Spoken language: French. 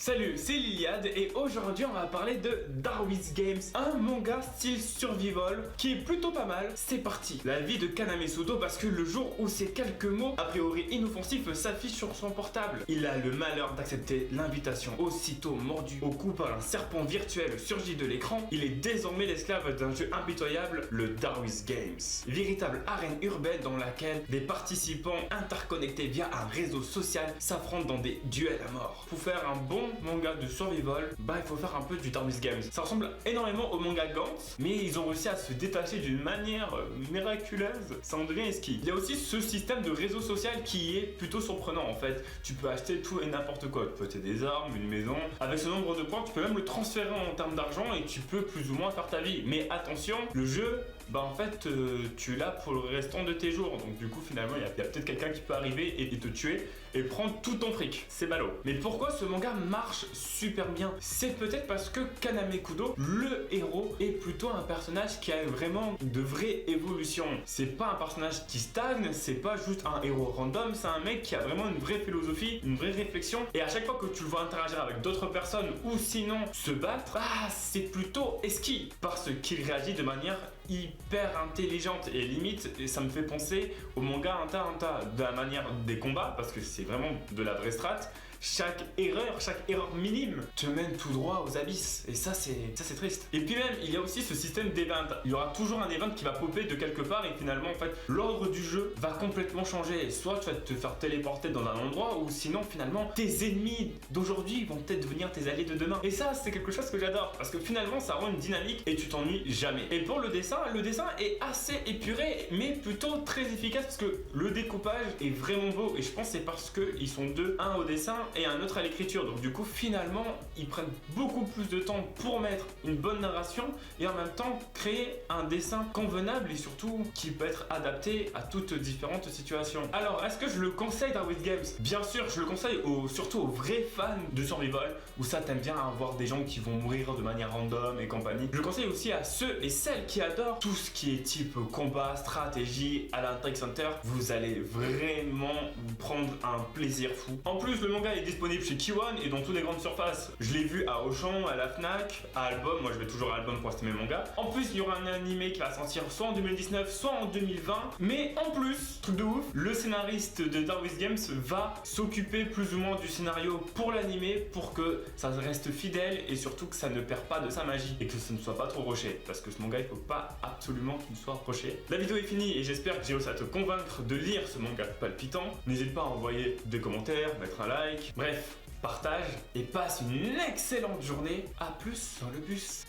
Salut, c'est Liliade et aujourd'hui on va parler de Darwin's Games, un manga style survival qui est plutôt pas mal. C'est parti. La vie de Kaname Sudo, parce que le jour où ces quelques mots a priori inoffensifs s'affichent sur son portable, il a le malheur d'accepter l'invitation. Aussitôt mordu au cou par un serpent virtuel surgi de l'écran, il est désormais l'esclave d'un jeu impitoyable, le Darwin's Games. Véritable arène urbaine dans laquelle des participants interconnectés via un réseau social s'affrontent dans des duels à mort. Pour faire un bon manga de survival, il faut faire un peu du Darwin's Games. Ça ressemble énormément au manga Gantz, mais ils ont réussi à se détacher d'une manière miraculeuse. Ça en devient esquis. Il y a aussi ce système de réseau social qui est plutôt surprenant en fait. Tu peux acheter tout et n'importe quoi. Tu peux acheter des armes, une maison. Avec ce nombre de points, tu peux même le transférer en termes d'argent et tu peux plus ou moins faire ta vie. Mais attention, le jeu, en fait, tu l'as pour le restant de tes jours. Donc du coup, finalement, il y a peut-être quelqu'un qui peut arriver et te tuer et prendre tout ton fric. C'est ballot. Mais pourquoi ce manga marche super bien? C'est peut-être parce que Kaname Kudo, le héros, est plutôt un personnage qui a vraiment de vraies évolutions. C'est pas un personnage qui stagne, c'est pas juste un héros random, c'est un mec qui a vraiment une vraie philosophie, une vraie réflexion. Et à chaque fois que tu le vois interagir avec d'autres personnes ou sinon se battre, c'est plutôt esquive parce qu'il réagit de manière hyper intelligente et limite, et ça me fait penser au manga Hunter x Hunter, de la manière des combats, parce que c'est vraiment de la vraie strat. Chaque erreur minime te mène tout droit aux abysses. Et ça c'est triste. Et puis même, il y a aussi ce système d'event. Il y aura toujours un event qui va popper de quelque part et finalement, en fait, l'ordre du jeu va complètement changer. Soit tu vas te faire téléporter dans un endroit ou sinon, finalement, tes ennemis d'aujourd'hui vont peut-être devenir tes alliés de demain. Et ça, c'est quelque chose que j'adore parce que finalement, ça rend une dynamique et tu t'ennuies jamais. Et pour le dessin est assez épuré mais plutôt très efficace parce que le découpage est vraiment beau et je pense que c'est parce qu'ils sont deux, un au dessin et un autre à l'écriture. Donc du coup, finalement, ils prennent beaucoup plus de temps pour mettre une bonne narration et en même temps créer un dessin convenable et surtout qui peut être adapté à toutes différentes situations. Alors, est-ce que je le conseille Darwin's Games? Bien sûr, je le conseille surtout aux vrais fans de survival où ça t'aime bien avoir des gens qui vont mourir de manière random et compagnie. Je le conseille aussi à ceux et celles qui adorent tout ce qui est type combat, stratégie, Alan Wake Center. Vous allez vraiment prendre un plaisir fou. En plus, le manga est disponible chez Kiwan et dans toutes les grandes surfaces. Je l'ai vu à Auchan, à la Fnac, à Album. Moi, je vais toujours à Album pour acheter mes mangas. En plus, il y aura un animé qui va sortir soit en 2019, soit en 2020. Mais en plus, truc de ouf, le scénariste de Darwin's Games va s'occuper plus ou moins du scénario pour l'animé pour que ça reste fidèle et surtout que ça ne perd pas de sa magie et que ce ne soit pas trop rushé. Parce que ce manga, il faut pas absolument qu'il soit rushé. La vidéo est finie et j'espère que j'ai réussi à te convaincre de lire ce manga palpitant. N'hésite pas à envoyer des commentaires, mettre un like. Bref, partage et passe une excellente journée. À plus dans le bus.